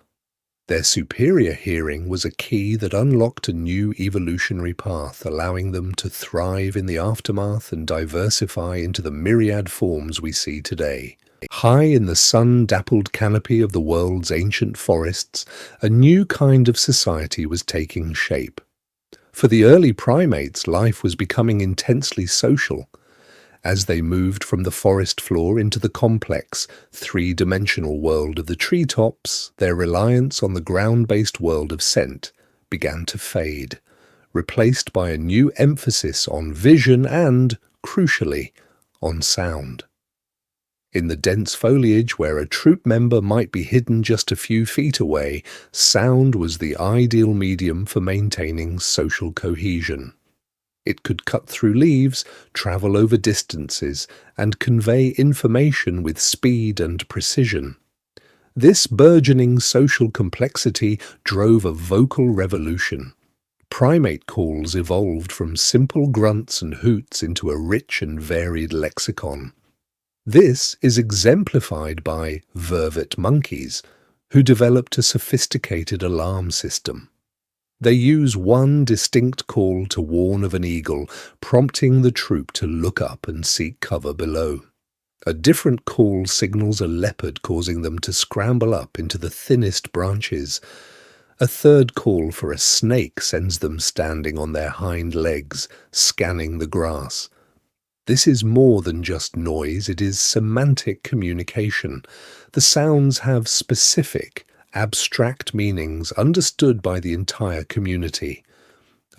their superior hearing was a key that unlocked a new evolutionary path, allowing them to thrive in the aftermath and diversify into the myriad forms we see today. High in the sun-dappled canopy of the world's ancient forests, a new kind of society was taking shape. For the early primates, life was becoming intensely social. As they moved from the forest floor into the complex, three-dimensional world of the treetops, their reliance on the ground-based world of scent began to fade, replaced by a new emphasis on vision and, crucially, on sound. In the dense foliage where a troop member might be hidden just a few feet away, sound was the ideal medium for maintaining social cohesion. It could cut through leaves, travel over distances, and convey information with speed and precision. This burgeoning social complexity drove a vocal revolution. Primate calls evolved from simple grunts and hoots into a rich and varied lexicon. This is exemplified by vervet monkeys, who developed a sophisticated alarm system. They use one distinct call to warn of an eagle, prompting the troop to look up and seek cover below. A different call signals a leopard, causing them to scramble up into the thinnest branches. A third call for a snake sends them standing on their hind legs, scanning the grass. This is more than just noise, it is semantic communication. The sounds have specific, abstract meanings understood by the entire community.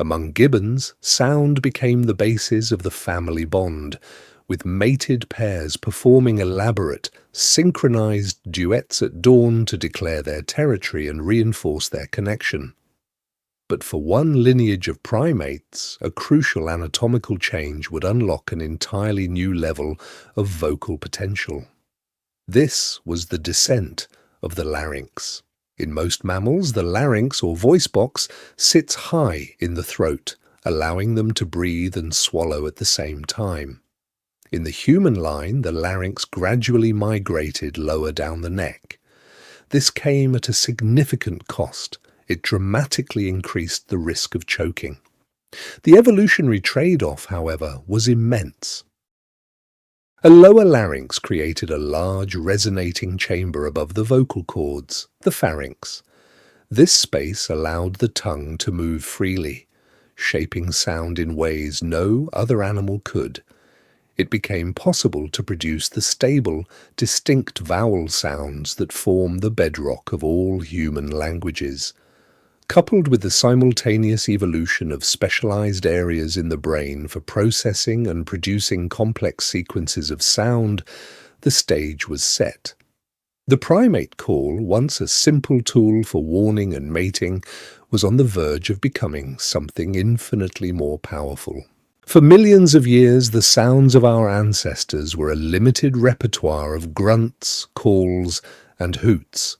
Among gibbons, sound became the basis of the family bond, with mated pairs performing elaborate, synchronized duets at dawn to declare their territory and reinforce their connection. But for one lineage of primates, a crucial anatomical change would unlock an entirely new level of vocal potential. This was the descent of the larynx. In most mammals, the larynx or voice box sits high in the throat, allowing them to breathe and swallow at the same time. In the human line, the larynx gradually migrated lower down the neck. This came at a significant cost. It dramatically increased the risk of choking. The evolutionary trade-off, however, was immense. A lower larynx created a large resonating chamber above the vocal cords, the pharynx. This space allowed the tongue to move freely, shaping sound in ways no other animal could. It became possible to produce the stable, distinct vowel sounds that form the bedrock of all human languages. Coupled with the simultaneous evolution of specialized areas in the brain for processing and producing complex sequences of sound, the stage was set. The primate call, once a simple tool for warning and mating, was on the verge of becoming something infinitely more powerful. For millions of years, the sounds of our ancestors were a limited repertoire of grunts, calls, and hoots.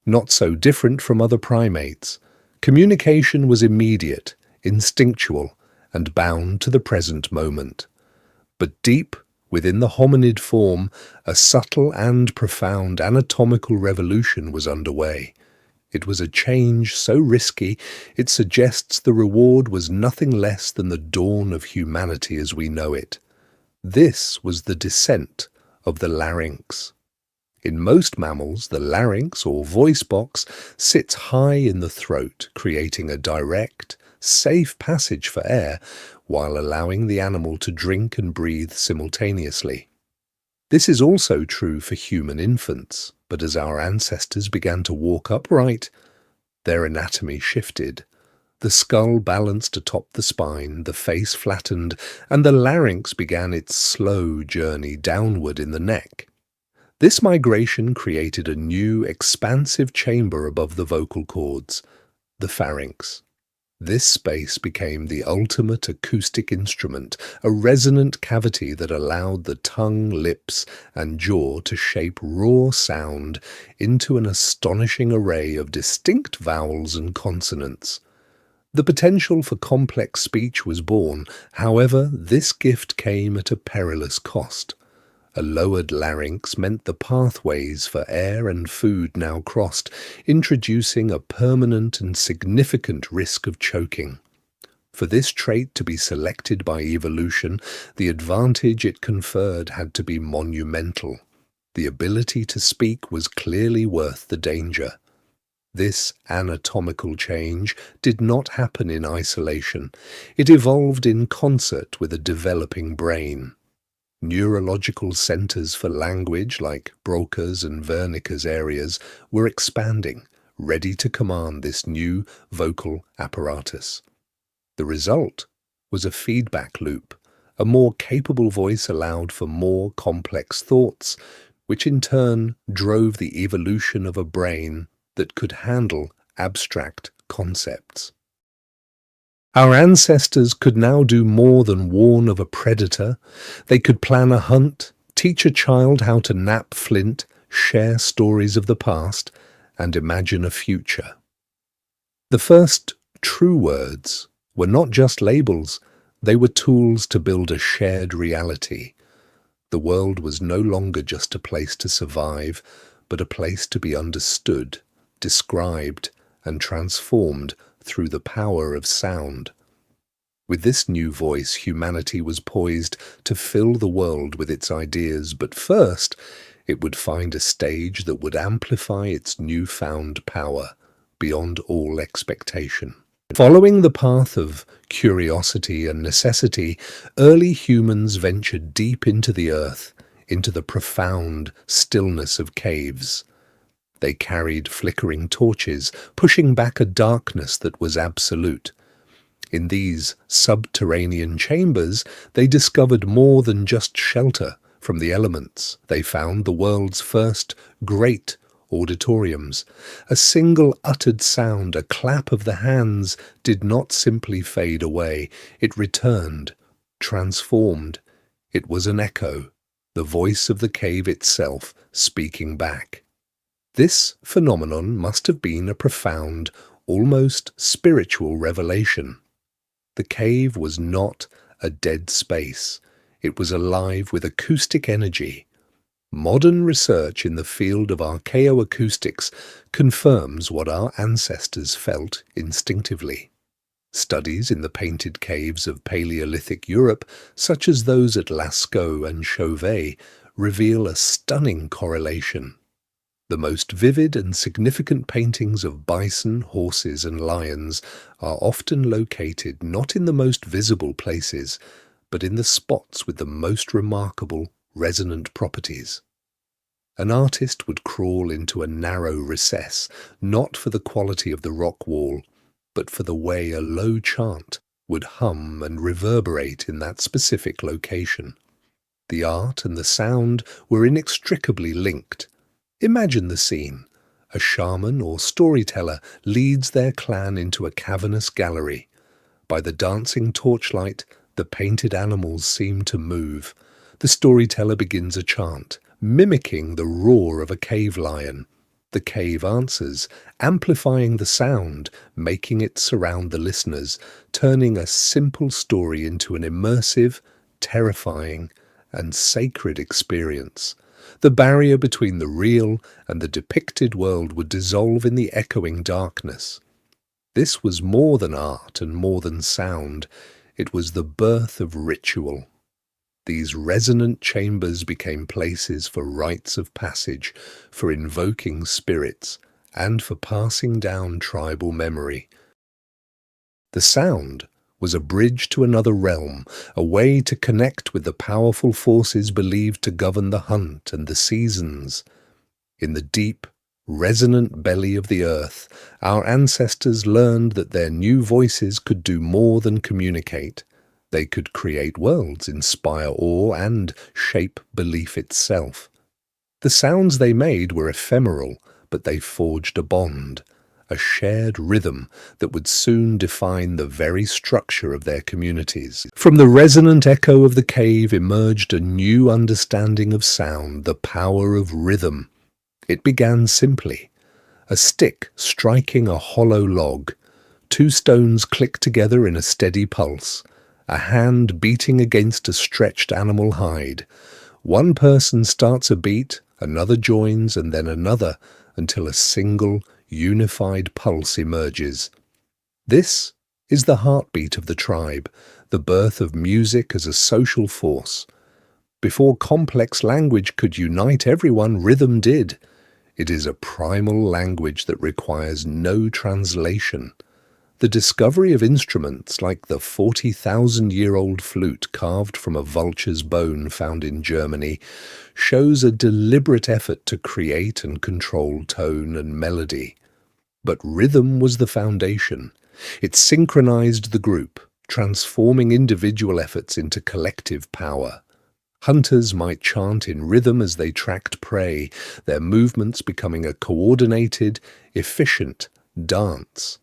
Not so different from other primates, communication was immediate, instinctual, and bound to the present moment. But deep within the hominid form, a subtle and profound anatomical revolution was underway. It was a change so risky, it suggests the reward was nothing less than the dawn of humanity as we know it. This was the descent of the larynx. In most mammals, the larynx or voice box sits high in the throat, creating a direct, safe passage for air while allowing the animal to drink and breathe simultaneously. This is also true for human infants, but as our ancestors began to walk upright, their anatomy shifted. The skull balanced atop the spine, the face flattened, and the larynx began its slow journey downward in the neck. This migration created a new, expansive chamber above the vocal cords, the pharynx. This space became the ultimate acoustic instrument, a resonant cavity that allowed the tongue, lips, and jaw to shape raw sound into an astonishing array of distinct vowels and consonants. The potential for complex speech was born, however, this gift came at a perilous cost. A lowered larynx meant the pathways for air and food now crossed, introducing a permanent and significant risk of choking. For this trait to be selected by evolution, the advantage it conferred had to be monumental. The ability to speak was clearly worth the danger. This anatomical change did not happen in isolation. It evolved in concert with a developing brain. Neurological centers for language, like Broca's and Wernicke's areas, were expanding, ready to command this new vocal apparatus. The result was a feedback loop. A more capable voice allowed for more complex thoughts, which in turn drove the evolution of a brain that could handle abstract concepts. Our ancestors could now do more than warn of a predator. They could plan a hunt, teach a child how to knap flint, share stories of the past, and imagine a future. The first true words were not just labels, they were tools to build a shared reality. The world was no longer just a place to survive, but a place to be understood, described, and transformed through the power of sound. With this new voice, humanity was poised to fill the world with its ideas, but first, it would find a stage that would amplify its newfound power beyond all expectation. Following the path of curiosity and necessity, early humans ventured deep into the earth, into the profound stillness of caves. They carried flickering torches, pushing back a darkness that was absolute. In these subterranean chambers, they discovered more than just shelter from the elements. They found the world's first great auditoriums. A single uttered sound, a clap of the hands, did not simply fade away. It returned, transformed. It was an echo, the voice of the cave itself speaking back. This phenomenon must have been a profound, almost spiritual revelation. The cave was not a dead space. It was alive with acoustic energy. Modern research in the field of archaeoacoustics confirms what our ancestors felt instinctively. Studies in the painted caves of Paleolithic Europe, such as those at Lascaux and Chauvet, reveal a stunning correlation. The most vivid and significant paintings of bison, horses, and lions are often located not in the most visible places, but in the spots with the most remarkable resonant properties. An artist would crawl into a narrow recess, not for the quality of the rock wall, but for the way a low chant would hum and reverberate in that specific location. The art and the sound were inextricably linked. Imagine the scene. A shaman or storyteller leads their clan into a cavernous gallery. By the dancing torchlight, the painted animals seem to move. The storyteller begins a chant, mimicking the roar of a cave lion. The cave answers, amplifying the sound, making it surround the listeners, turning a simple story into an immersive, terrifying, and sacred experience. The barrier between the real and the depicted world would dissolve in the echoing darkness. This was more than art and more than sound. It was the birth of ritual. These resonant chambers became places for rites of passage, for invoking spirits, and for passing down tribal memory. The sound was a bridge to another realm, a way to connect with the powerful forces believed to govern the hunt and the seasons. In the deep, resonant belly of the earth, our ancestors learned that their new voices could do more than communicate. They could create worlds, inspire awe, and shape belief itself. The sounds they made were ephemeral, but they forged a bond, a shared rhythm that would soon define the very structure of their communities. From the resonant echo of the cave emerged a new understanding of sound, the power of rhythm. It began simply. A stick striking a hollow log, two stones clicked together in a steady pulse, a hand beating against a stretched animal hide. One person starts a beat, another joins, and then another, until a single, unified pulse emerges. This is the heartbeat of the tribe, the birth of music as a social force. Before complex language could unite everyone, rhythm did. It is a primal language that requires no translation. The discovery of instruments like the 40,000-year-old flute carved from a vulture's bone found in Germany shows a deliberate effort to create and control tone and melody. But rhythm was the foundation. It synchronized the group, transforming individual efforts into collective power. Hunters might chant in rhythm as they tracked prey, their movements becoming a coordinated, efficient dance.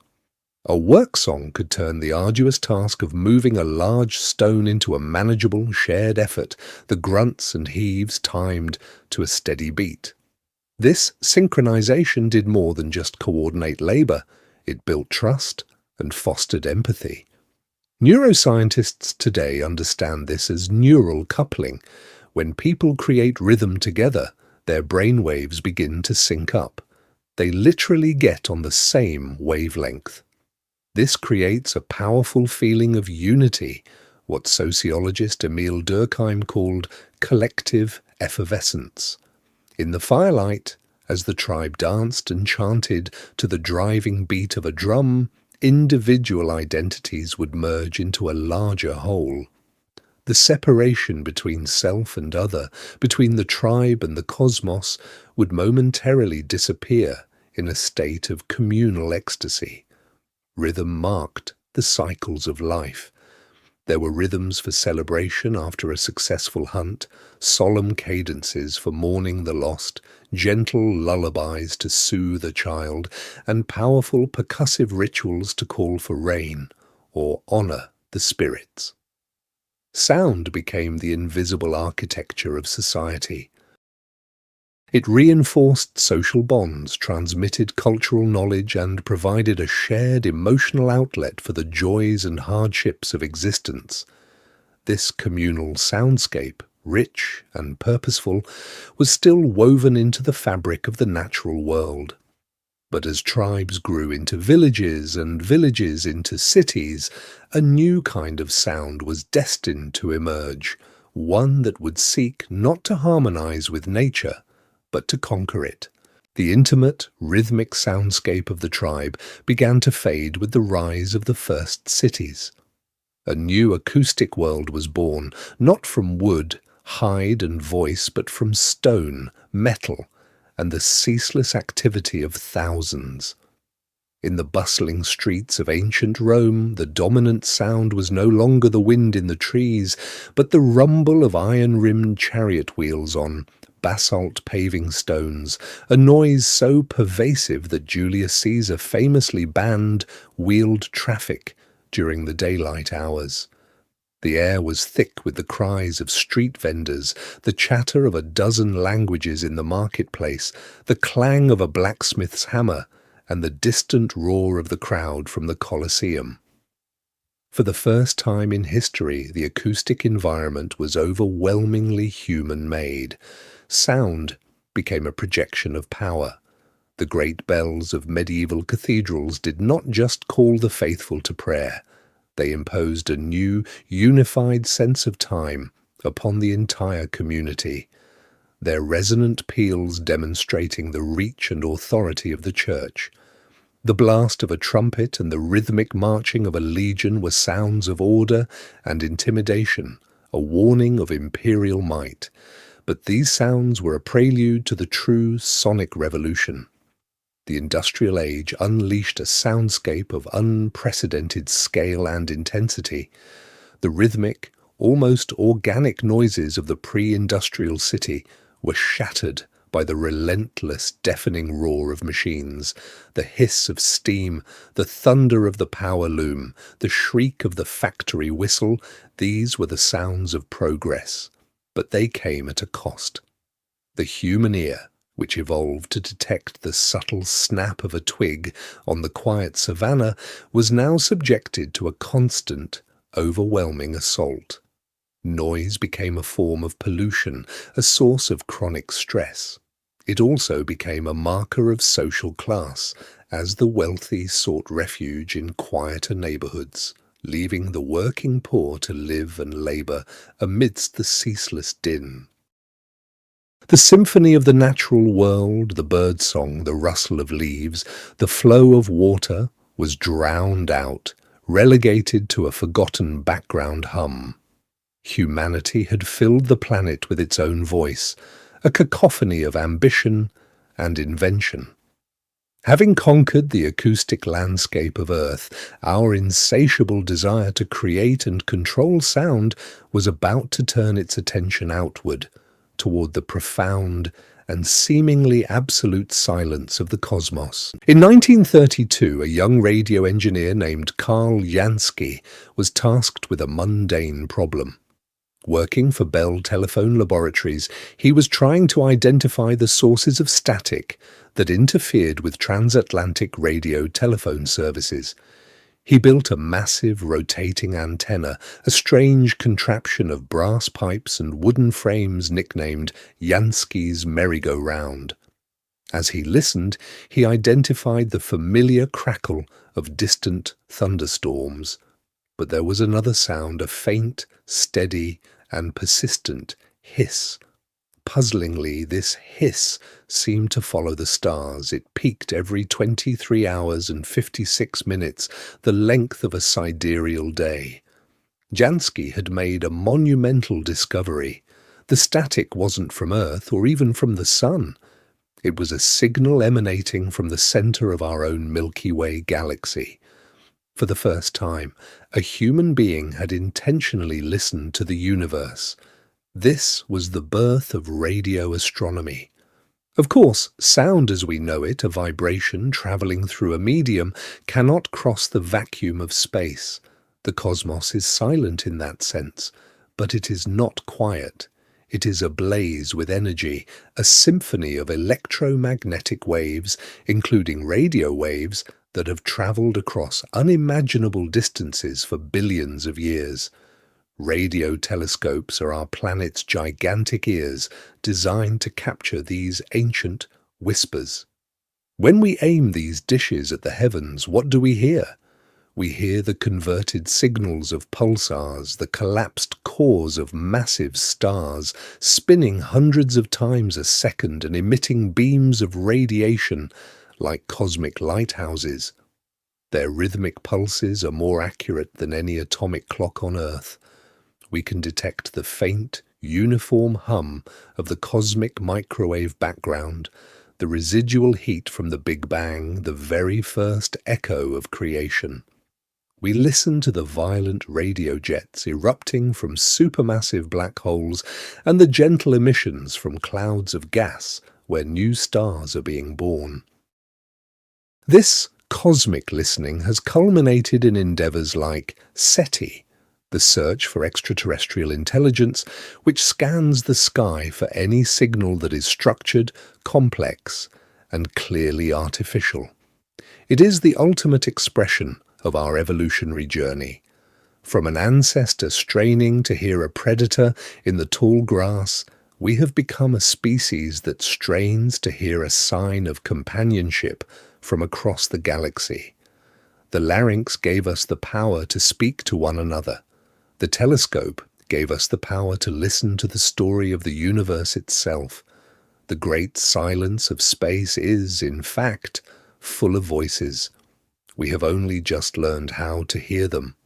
A work song could turn the arduous task of moving a large stone into a manageable, shared effort, the grunts and heaves timed to a steady beat. This synchronization did more than just coordinate labor. It built trust and fostered empathy. Neuroscientists today understand this as neural coupling. When people create rhythm together, their brain waves begin to sync up. They literally get on the same wavelength. This creates a powerful feeling of unity, what sociologist Emile Durkheim called collective effervescence. In the firelight, as the tribe danced and chanted to the driving beat of a drum, individual identities would merge into a larger whole. The separation between self and other, between the tribe and the cosmos, would momentarily disappear in a state of communal ecstasy. Rhythm marked the cycles of life. There were rhythms for celebration after a successful hunt, solemn cadences for mourning the lost, gentle lullabies to soothe a child, and powerful percussive rituals to call for rain or honor the spirits. Sound became the invisible architecture of society. It reinforced social bonds, transmitted cultural knowledge, and provided a shared emotional outlet for the joys and hardships of existence. This communal soundscape, rich and purposeful, was still woven into the fabric of the natural world. But as tribes grew into villages and villages into cities, a new kind of sound was destined to emerge, one that would seek not to harmonize with nature, but to conquer it. The intimate, rhythmic soundscape of the tribe began to fade with the rise of the first cities. A new acoustic world was born, not from wood, hide and voice, but from stone, metal, and the ceaseless activity of thousands. In the bustling streets of ancient Rome, the dominant sound was no longer the wind in the trees, but the rumble of iron-rimmed chariot wheels on basalt paving stones, a noise so pervasive that Julius Caesar famously banned wheeled traffic during the daylight hours. The air was thick with the cries of street vendors, the chatter of a dozen languages in the marketplace, the clang of a blacksmith's hammer, and the distant roar of the crowd from the Colosseum. For the first time in history, the acoustic environment was overwhelmingly human-made. Sound became a projection of power. The great bells of medieval cathedrals did not just call the faithful to prayer. They imposed a new, unified sense of time upon the entire community, their resonant peals demonstrating the reach and authority of the church. The blast of a trumpet and the rhythmic marching of a legion were sounds of order and intimidation, a warning of imperial might. But these sounds were a prelude to the true sonic revolution. The industrial age unleashed a soundscape of unprecedented scale and intensity. The rhythmic, almost organic noises of the pre-industrial city were shattered by the relentless, deafening roar of machines, the hiss of steam, the thunder of the power loom, the shriek of the factory whistle. These were the sounds of progress, but they came at a cost. The human ear, which evolved to detect the subtle snap of a twig on the quiet savanna, was now subjected to a constant, overwhelming assault. Noise became a form of pollution, a source of chronic stress. It also became a marker of social class, as the wealthy sought refuge in quieter neighborhoods, leaving the working poor to live and labor amidst the ceaseless din. The symphony of the natural world, the birdsong, the rustle of leaves, the flow of water, was drowned out, relegated to a forgotten background hum. Humanity had filled the planet with its own voice, a cacophony of ambition and invention. Having conquered the acoustic landscape of Earth, our insatiable desire to create and control sound was about to turn its attention outward, toward the profound and seemingly absolute silence of the cosmos. In 1932, a young radio engineer named Karl Jansky was tasked with a mundane problem. Working for Bell Telephone Laboratories, he was trying to identify the sources of static that interfered with transatlantic radio telephone services. He built a massive rotating antenna, a strange contraption of brass pipes and wooden frames nicknamed Jansky's merry-go-round. As he listened, he identified the familiar crackle of distant thunderstorms. But there was another sound, a faint, steady, and persistent hiss. Puzzlingly, this hiss seemed to follow the stars. It peaked every 23 hours and 56 minutes, the length of a sidereal day. Jansky had made a monumental discovery. The static wasn't from Earth or even from the Sun. It was a signal emanating from the center of our own Milky Way galaxy. For the first time, a human being had intentionally listened to the universe. This was the birth of radio astronomy. Of course, sound as we know it, a vibration traveling through a medium, cannot cross the vacuum of space. The cosmos is silent in that sense, but it is not quiet. It is ablaze with energy, a symphony of electromagnetic waves, including radio waves, that have traveled across unimaginable distances for billions of years. Radio telescopes are our planet's gigantic ears, designed to capture these ancient whispers. When we aim these dishes at the heavens, what do we hear? We hear the converted signals of pulsars, the collapsed cores of massive stars, spinning hundreds of times a second and emitting beams of radiation like cosmic lighthouses. Their rhythmic pulses are more accurate than any atomic clock on Earth. We can detect the faint, uniform hum of the cosmic microwave background, the residual heat from the Big Bang, the very first echo of creation. We listen to the violent radio jets erupting from supermassive black holes and the gentle emissions from clouds of gas where new stars are being born. This cosmic listening has culminated in endeavors like SETI, the search for extraterrestrial intelligence, which scans the sky for any signal that is structured, complex, and clearly artificial. It is the ultimate expression of our evolutionary journey. From an ancestor straining to hear a predator in the tall grass, we have become a species that strains to hear a sign of companionship from across the galaxy. The larynx gave us the power to speak to one another. The telescope gave us the power to listen to the story of the universe itself. The great silence of space is, in fact, full of voices. We have only just learned how to hear them.